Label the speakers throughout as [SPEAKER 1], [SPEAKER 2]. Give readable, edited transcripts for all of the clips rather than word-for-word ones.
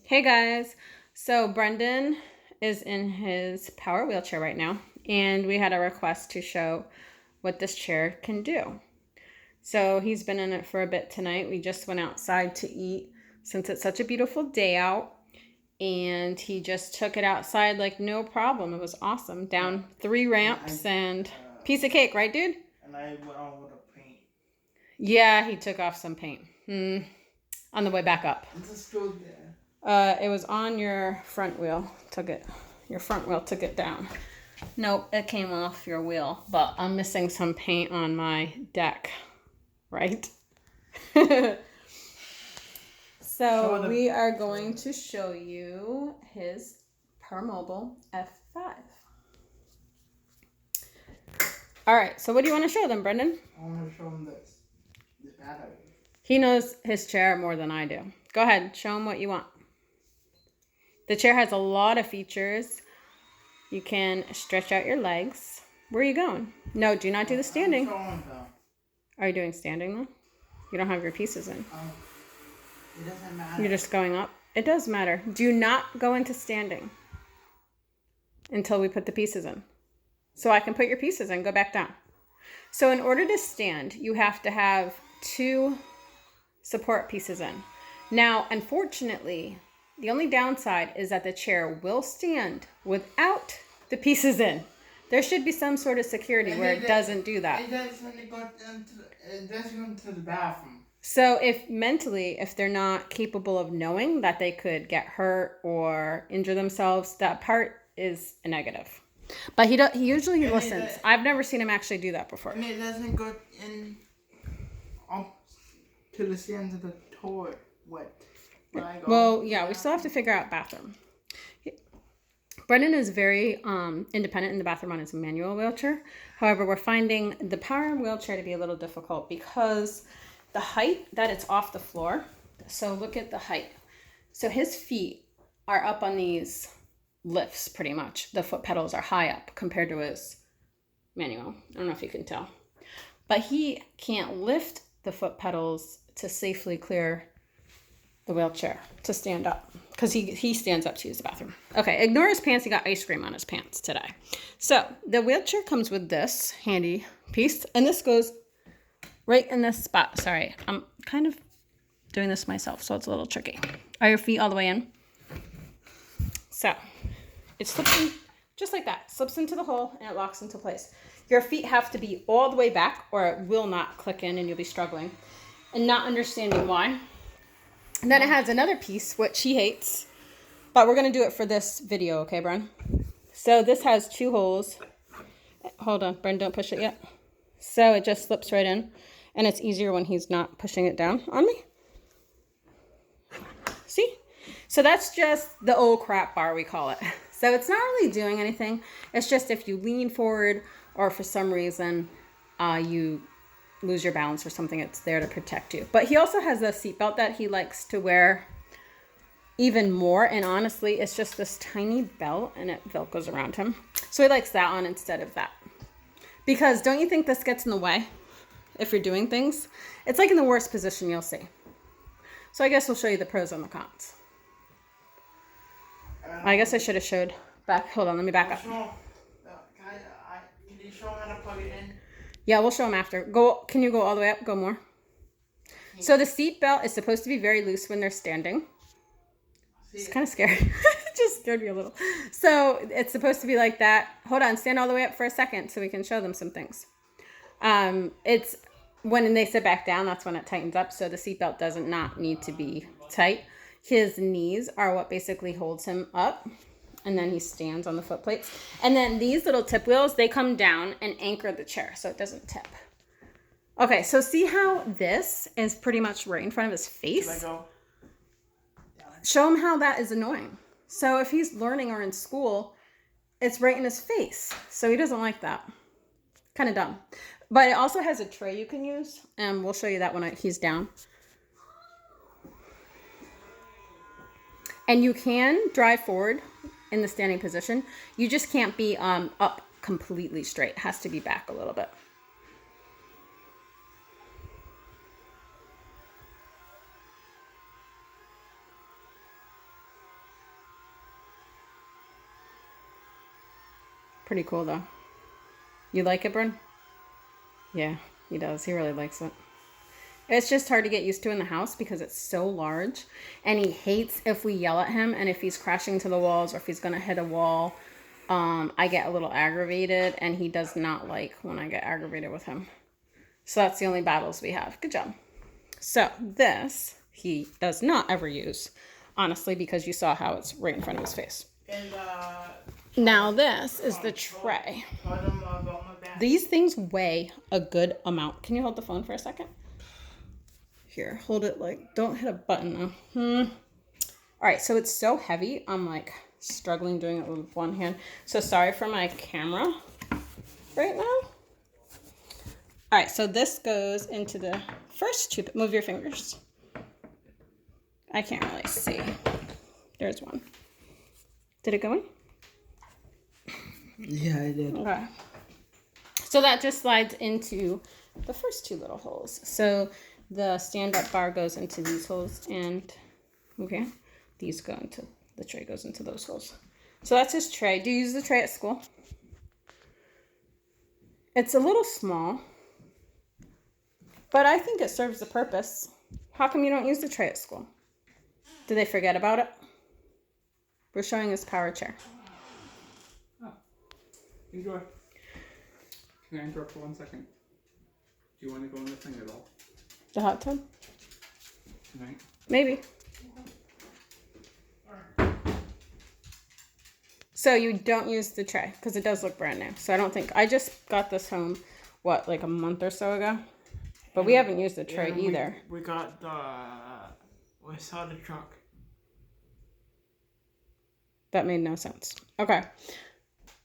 [SPEAKER 1] Hey guys, so Brendan is in his power wheelchair right now, and we had a request to show what this chair can do. So he's been in it for a bit tonight. We just went outside to eat since it's such a beautiful day out, and he just took it outside like no problem. It was awesome. Down 3 ramps and piece of cake, right, dude?
[SPEAKER 2] And I went on with the paint.
[SPEAKER 1] Yeah, he took off some paint on the way back up.
[SPEAKER 2] It's still there.
[SPEAKER 1] It was on your front wheel. Your front wheel took it down. Nope, it came off your wheel, but I'm missing some paint on my deck, right? So we are going to show you his Permobil F5. All right, so what do you want to show them, Brendan?
[SPEAKER 2] I want to show them this battery.
[SPEAKER 1] He knows his chair more than I do. Go ahead, show him what you want. The chair has a lot of features. You can stretch out your legs. Where are you going? No, do not do the standing. Are you doing standing though? You don't have your pieces in.
[SPEAKER 2] It doesn't matter.
[SPEAKER 1] You're just going up. It does matter. Do not go into standing until we put the pieces in. So I can put your pieces in. Go back down. So in order to stand, you have to have 2 support pieces in. Now, unfortunately, the only downside is that the chair will stand without the pieces in. There should be some sort of security where it doesn't do that.
[SPEAKER 2] It doesn't go into the bathroom.
[SPEAKER 1] So if they're not capable of knowing that they could get hurt or injure themselves, that part is a negative. But he usually listens. I've never seen him actually do that before.
[SPEAKER 2] And it doesn't go in to the end of the toilet.
[SPEAKER 1] Well, yeah, we still have to figure out bathroom. Brendan is very independent in the bathroom on his manual wheelchair. However, we're finding the power wheelchair to be a little difficult because the height that it's off the floor. So look at the height. So his feet are up on these lifts pretty much. The foot pedals are high up compared to his manual. I don't know if you can tell. But he can't lift the foot pedals to safely clear the wheelchair to stand up because he stands up to use the bathroom. Okay, ignore his pants. He got ice cream on his pants today. So the wheelchair comes with this handy piece, and this goes right in this spot. Sorry, I'm kind of doing this myself, so it's a little tricky. Are your feet all the way in? So it slips in just like that. Slips into the hole and it locks into place. Your feet have to be all the way back or it will not click in and you'll be struggling and not understanding why. And then it has another piece, which he hates, but we're going to do it for this video, okay, Bren? So this has 2 holes. Hold on, Bren, don't push it yet. So it just slips right in, and it's easier when he's not pushing it down on me. See? So that's just the old crap bar, we call it. So it's not really doing anything. It's just if you lean forward or for some reason you lose your balance or something, it's there to protect you. But he also has a seatbelt that he likes to wear even more, and honestly it's just this tiny belt and it velcros around him, so he likes that on instead of that, because don't you think this gets in the way if you're doing things? It's like in the worst position you'll see. So I guess we'll show you the pros and the cons. I guess I should have showed back. Hold on, let me back up.
[SPEAKER 2] Can you show him how to plug it in?
[SPEAKER 1] Yeah, we'll show him after. Can you go all the way up? Go more. So the seat belt is supposed to be very loose when they're standing. It's kind of scary. It just scared me a little. So it's supposed to be like that. Hold on, stand all the way up for a second so we can show them some things. It's when they sit back down, that's when it tightens up. So the seat belt doesn't not need to be tight. His knees are what basically holds him up. And then he stands on the foot plates. And then these little tip wheels, they come down and anchor the chair so it doesn't tip. Okay, so see how this is pretty much right in front of his face? Show him how that is annoying. So if he's learning or in school, it's right in his face. So he doesn't like that. Kind of dumb. But it also has a tray you can use. And we'll show you that when he's down. And you can drive forward in the standing position. You just can't be up completely straight. It has to be back a little bit. Pretty cool though. You like it, Bryn? Yeah, he does. He really likes it. It's just hard to get used to in the house because it's so large. And he hates if we yell at him and if he's crashing to the walls or if he's going to hit a wall. I get a little aggravated and he does not like when I get aggravated with him. So that's the only battles we have. Good job. So this he does not ever use, honestly, because you saw how it's right in front of his face.
[SPEAKER 2] And
[SPEAKER 1] Now this is the tray. These things weigh a good amount. Can you hold the phone for a second? Here, hold it like, don't hit a button though. All right, so it's so heavy. I'm like struggling doing it with one hand. So sorry for my camera right now. All right, so this goes into the first two. Move your fingers. I can't really see. There's one. Did it go in?
[SPEAKER 2] yeah, I did.
[SPEAKER 1] Okay. So that just slides into the first two little holes. So the stand-up bar goes into these holes and, okay, these go into, the tray goes into those holes. So that's his tray. Do you use the tray at school? It's a little small, but I think it serves the purpose. How come you don't use the tray at school? Did they forget about it? We're showing his power chair.
[SPEAKER 3] Oh, enjoy. Can I interrupt for 1 second? Do you want to go in the thing at all?
[SPEAKER 1] The hot tub?
[SPEAKER 3] Tonight?
[SPEAKER 1] Maybe. So you don't use the tray because it does look brand new. So I don't think, I just got this home, what, like a month or so ago? But we haven't used the tray either.
[SPEAKER 2] We got we saw the truck.
[SPEAKER 1] That made no sense. Okay.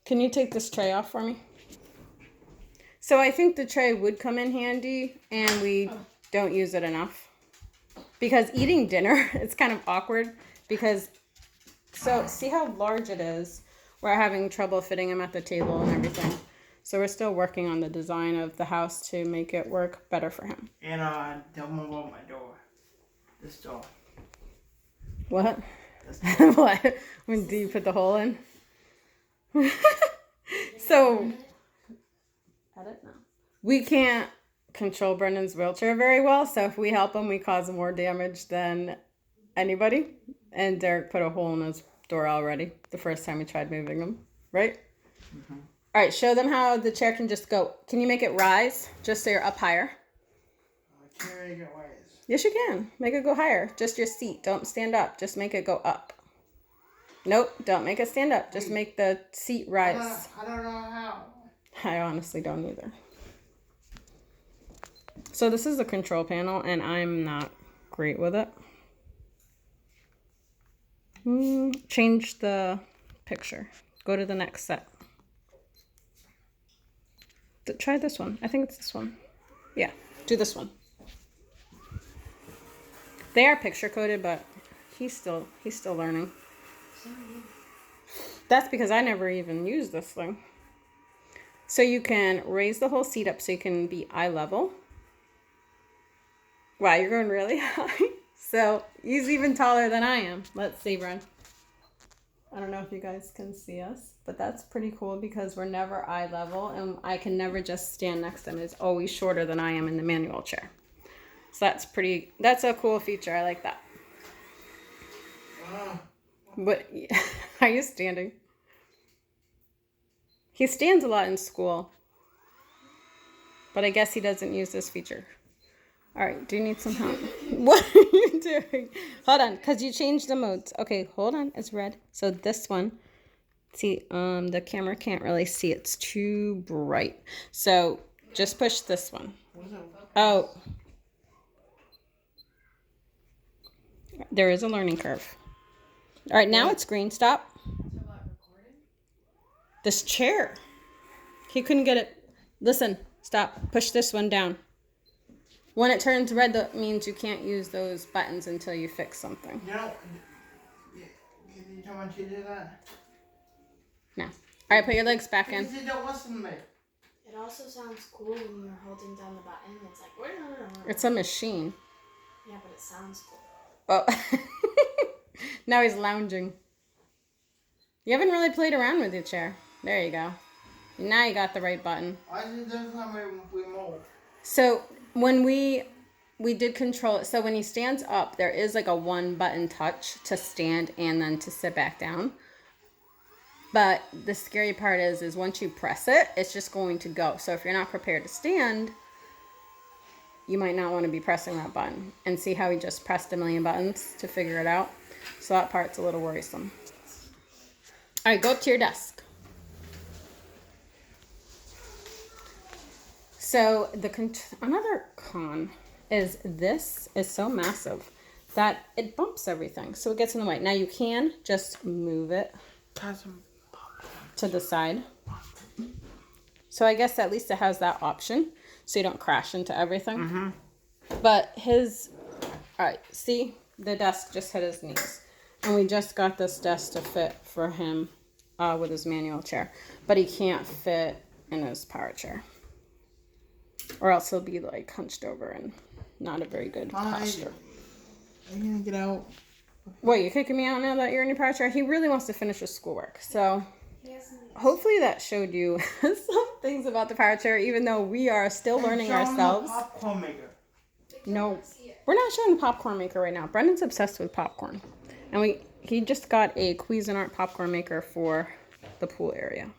[SPEAKER 1] Can you take this tray off for me? So I think the tray would come in handy and we don't use it enough. Because eating dinner, it's kind of awkward because, so see how large it is? We're having trouble fitting him at the table and everything. So we're still working on the design of the house to make it work better for him.
[SPEAKER 2] And don't move on my door. This door.
[SPEAKER 1] What?
[SPEAKER 2] This door.
[SPEAKER 1] What? When do you put the hole in? So, edit now. We can't control Brendan's wheelchair very well, so if we help him, we cause more damage than anybody. And Derek put a hole in his door already the first time we tried moving him, right?
[SPEAKER 2] Mm-hmm.
[SPEAKER 1] All right, show them how the chair can just go. Can you make it rise just so you're up higher?
[SPEAKER 2] I can't make it rise.
[SPEAKER 1] Yes, you can. Make it go higher. Just your seat. Don't stand up. Just make it go up. Nope, don't make it stand up. Just make the seat rise.
[SPEAKER 2] I don't know how.
[SPEAKER 1] I honestly don't either. So this is the control panel, and I'm not great with it. Change the picture. Go to the next set. Try this one. I think it's this one. Yeah, do this one. They are picture coded, but he's still learning. That's because I never even used this thing. So you can raise the whole seat up so you can be eye level. Wow, you're going really high. So he's even taller than I am. Let's see, Bren. I don't know if you guys can see us, but that's pretty cool because we're never eye level and I can never just stand next to him. He's always shorter than I am in the manual chair. So that's a cool feature. I like that. But are you standing? He stands a lot in school, but I guess he doesn't use this feature. All right, do you need some help? What are you doing? Hold on, because you changed the modes. Okay, hold on, it's red. So this one, see, the camera can't really see. It's too bright. So just push this one. Oh. There is a learning curve. All right, now it's green. Stop. This chair. He couldn't get it. Listen, stop. Push this one down. When it turns red, that means you can't use those buttons until you fix something.
[SPEAKER 2] No. Can you tell me to do that?
[SPEAKER 1] No. All right, put your legs back in.
[SPEAKER 2] Because you don't listen to me.
[SPEAKER 4] It also sounds cool when you're holding down the button. It's like...
[SPEAKER 1] It's a machine.
[SPEAKER 4] Yeah, but it sounds cool.
[SPEAKER 1] Oh. Now he's lounging. You haven't really played around with your chair. There you go. Now you got the right button.
[SPEAKER 2] I just doesn't have a remote.
[SPEAKER 1] So when we did control it, so when he stands up, there is like a 1-button touch to stand and then to sit back down. But the scary part is once you press it, it's just going to go. So if you're not prepared to stand, you might not want to be pressing that button. And see how he just pressed a million buttons to figure it out? So that part's a little worrisome. All right, go up to your desk. So another con is this is so massive that it bumps everything. So it gets in the way. Now you can just move it to the side. So I guess at least it has that option so you don't crash into everything. But all right, see, the desk just hit his knees. And we just got this desk to fit for him with his manual chair. But he can't fit in his power chair. Or else he'll be like hunched over and not a very good posture.
[SPEAKER 2] I'm gonna get out.
[SPEAKER 1] What, you're kicking me out now that you're in your power chair? He really wants to finish his schoolwork. So hopefully that showed you some things about the power chair, even though we are still learning ourselves.
[SPEAKER 2] Popcorn maker.
[SPEAKER 1] No, we're not showing the popcorn maker right now. Brendan's obsessed with popcorn. And he just got a Cuisinart popcorn maker for the pool area.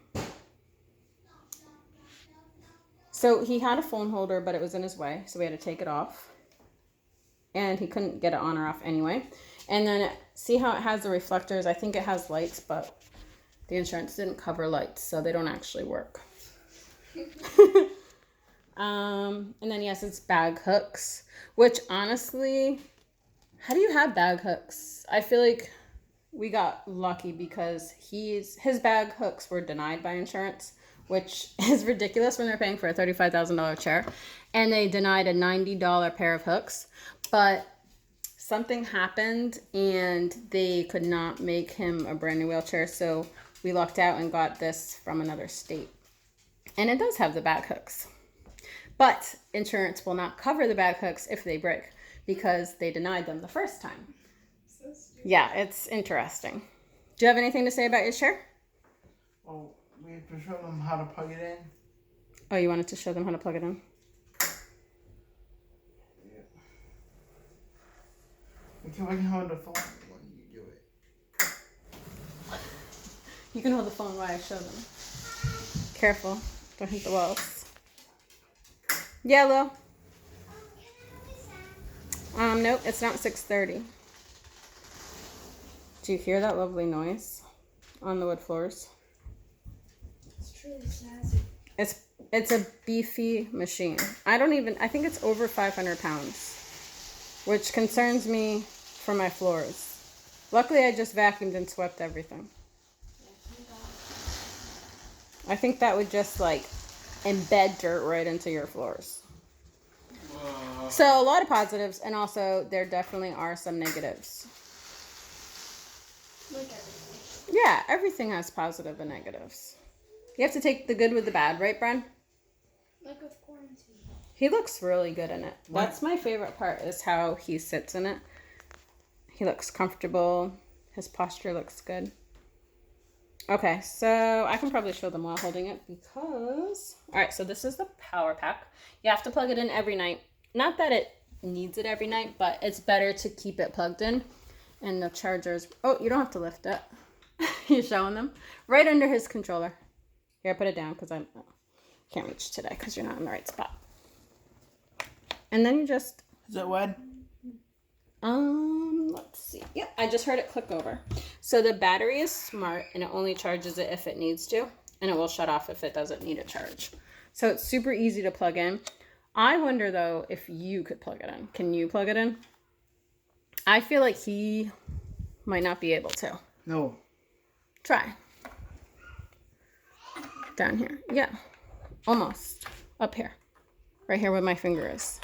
[SPEAKER 1] So he had a phone holder, but it was in his way, so we had to take it off. And he couldn't get it on or off anyway. And then see how it has the reflectors? I think it has lights, but the insurance didn't cover lights, so they don't actually work. And then yes, it's bag hooks, which honestly, how do you have bag hooks? I feel like we got lucky because his bag hooks were denied by insurance, which is ridiculous when they're paying for a $35,000 chair. And they denied a $90 pair of hooks. But something happened and they could not make him a brand new wheelchair. So we lucked out and got this from another state. And it does have the bag hooks. But insurance will not cover the bag hooks if they break because they denied them the first time.
[SPEAKER 4] So stupid.
[SPEAKER 1] Yeah, it's interesting. Do you have anything to say about your chair?
[SPEAKER 2] Oh, we have to show them how to plug it in.
[SPEAKER 1] Oh, you wanted to show them how to plug it in?
[SPEAKER 2] Until I can hold the phone when you do it.
[SPEAKER 1] You can hold the phone while I show them. Careful, don't hit the walls. Yellow. Nope, it's not 6:30. Do you hear that lovely noise on the wood floors?
[SPEAKER 4] It's truly snazzy.
[SPEAKER 1] It's a beefy machine. I think it's over 500 pounds, which concerns me for my floors. Luckily, I just vacuumed and swept everything. I think that would just like embed dirt right into your floors. So a lot of positives, and also there definitely are some negatives.
[SPEAKER 4] Like everything.
[SPEAKER 1] Yeah, everything has positive and negatives. You have to take the good with the bad, right, Bren?
[SPEAKER 4] Like with quarantine.
[SPEAKER 1] He looks really good in it.
[SPEAKER 2] What?
[SPEAKER 1] That's my favorite part, is how he sits in it. He looks comfortable. His posture looks good. Okay, so I can probably show them while holding it because... Alright, so this is the power pack. You have to plug it in every night. Not that it needs it every night, but it's better to keep it plugged in. And the chargers... Oh, you don't have to lift it. You're showing them? Right under his controller. Here, put it down because I can't reach today because you're not in the right spot. And then you just...
[SPEAKER 2] Is that wet?
[SPEAKER 1] Let's see. Yep, I just heard it click over. So the battery is smart and it only charges it if it needs to, and it will shut off if it doesn't need a charge. So it's super easy to plug in. I wonder though if you could plug it in. Can you plug it in? I feel like he might not be able to.
[SPEAKER 2] No.
[SPEAKER 1] Try. Down here. Yeah. Almost. Up here. Right here where my finger is.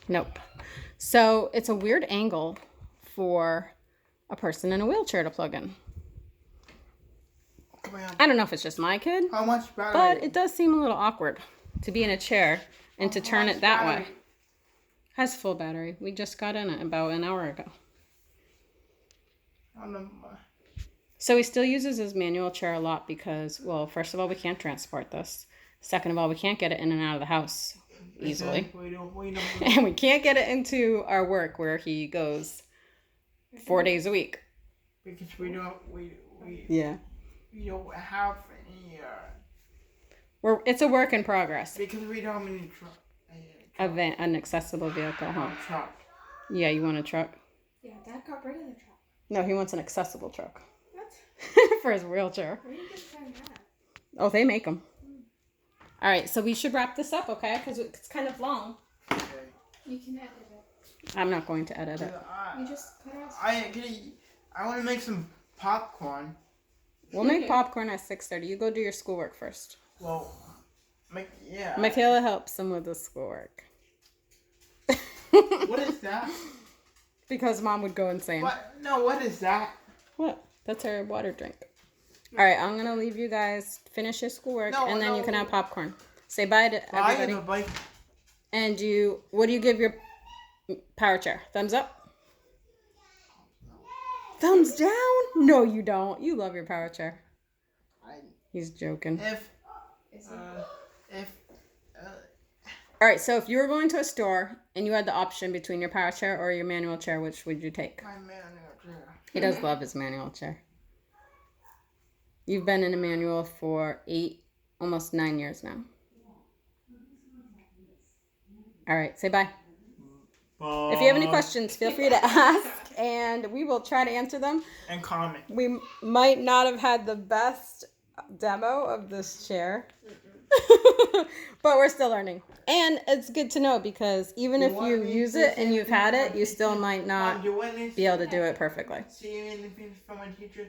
[SPEAKER 1] Nope. So it's a weird angle for a person in a wheelchair to plug in.
[SPEAKER 2] Come on.
[SPEAKER 1] I don't know if it's just my kid,
[SPEAKER 2] How much battery?
[SPEAKER 1] but it does seem a little awkward to be in a chair and to turn it that way. Has full battery. We just got in it about an hour ago. So he still uses his manual chair a lot because, well, first of all, we can't transport this. Second of all, we can't get it in and out of the house easily. And we can't get it into our work where he goes 4 days a week.
[SPEAKER 2] Because we don't have any.
[SPEAKER 1] It's a work in progress.
[SPEAKER 2] Because we don't have any
[SPEAKER 1] An accessible vehicle, huh?
[SPEAKER 2] truck.
[SPEAKER 1] Yeah, you want a truck?
[SPEAKER 4] Yeah, Dad got rid of the truck.
[SPEAKER 1] No, he wants an accessible truck.
[SPEAKER 4] What?
[SPEAKER 1] For his wheelchair.
[SPEAKER 4] Where did you get find that?
[SPEAKER 1] Oh, they make them. All right, so we should wrap this up, okay? Because it's kind of long.
[SPEAKER 2] Okay.
[SPEAKER 4] You can edit it.
[SPEAKER 1] I'm not going to edit it.
[SPEAKER 4] You just cut out.
[SPEAKER 2] I want to make some popcorn.
[SPEAKER 1] We'll make popcorn at 6:30. You go do your schoolwork first.
[SPEAKER 2] Well, yeah.
[SPEAKER 1] Michaela helps him with the schoolwork.
[SPEAKER 2] What is that?
[SPEAKER 1] Because Mom would go insane.
[SPEAKER 2] What? No, what is that?
[SPEAKER 1] What? That's her water drink. All right, I'm going to leave you guys finish your schoolwork, and then you can have popcorn. Say bye to everybody.
[SPEAKER 2] Bye.
[SPEAKER 1] And what do you give your power chair? Thumbs up? Thumbs down? No, you don't. You love your power chair. He's joking. All right, so if you were going to a store and you had the option between your power chair or your manual chair, which would you take?
[SPEAKER 2] My manual chair.
[SPEAKER 1] He does love his manual chair. You've been in a manual for 8, almost 9 years now. All right, say bye.
[SPEAKER 2] Bye.
[SPEAKER 1] If you have any questions, feel free to ask, and we will try to answer them.
[SPEAKER 2] And comment.
[SPEAKER 1] We might not have had the best demo of this chair, but we're still learning. And it's good to know because even if you use it and you've had it, you still might not be able to do it perfectly.
[SPEAKER 2] See you in the things from my teacher.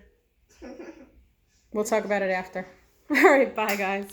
[SPEAKER 1] We'll talk about it after. All right, bye guys.